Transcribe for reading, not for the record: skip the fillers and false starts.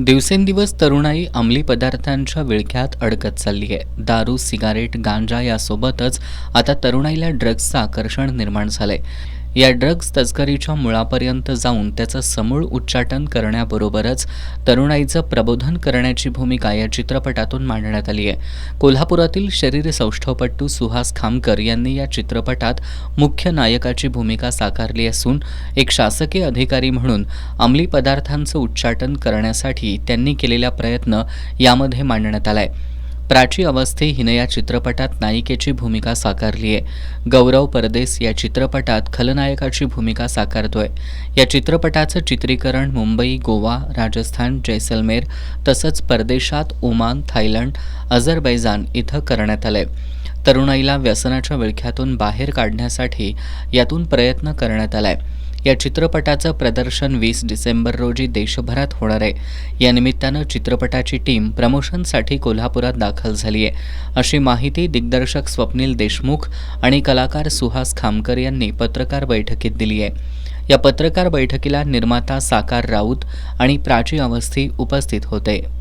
दिवसेंदिवस तरुणाई अंमली पदार्थांच्या विळख्यात अडकत चालली आहे. दारू, सिगारेट, गांजा यासोबतच आता तरुणाईला ड्रग्जचं आकर्षण निर्माण झालंय. या ड्रग्ज तस्करीच्या मुळापर्यंत जाऊन त्याचं समूळ उच्चाटन करण्याबरोबरच तरुणाईचं प्रबोधन करण्याची भूमिका या चित्रपटातून मांडण्यात आली आहे. कोल्हापुरातील शरीरसौष्ठवपटू सुहास खामकर यांनी या चित्रपटात मुख्य नायकाची भूमिका साकारली असून एक शासकीय अधिकारी म्हणून अंमली पदार्थांचं उच्चाटन करण्यासाठी त्यांनी केलेला प्रयत्न यामध्ये मांडण्यात आलाय. प्राची अवस्थी हिने या चित्रपटात नायिकेची भूमिका साकारली आहे. गौरव परदेस या चित्रपटात खलनायकाची भूमिका साकारतोय. या चित्रपटाचं चित्रीकरण मुंबई, गोवा, राजस्थान, जैसलमेर तसंच परदेशात ओमान, थायलंड, अझरबैजान इथं करण्यात आलंय. तरुणाईला व्यसनाच्या विळख्यातून बाहेर काढण्यासाठी यातून प्रयत्न करण्यात आलाय. या चित्रपटाचं प्रदर्शन 20 डिसेंबर रोजी देशभरात होणार आहे. या निमित्तानं चित्रपटाची टीम प्रमोशनसाठी कोल्हापुरात दाखल झाली आहे, अशी माहिती दिग्दर्शक स्वप्नील देशमुख आणि कलाकार सुहास खामकर यांनी पत्रकार बैठकीत दिली आहे. या पत्रकार बैठकीला निर्माता साकार राऊत आणि प्राची अवस्थी उपस्थित होते.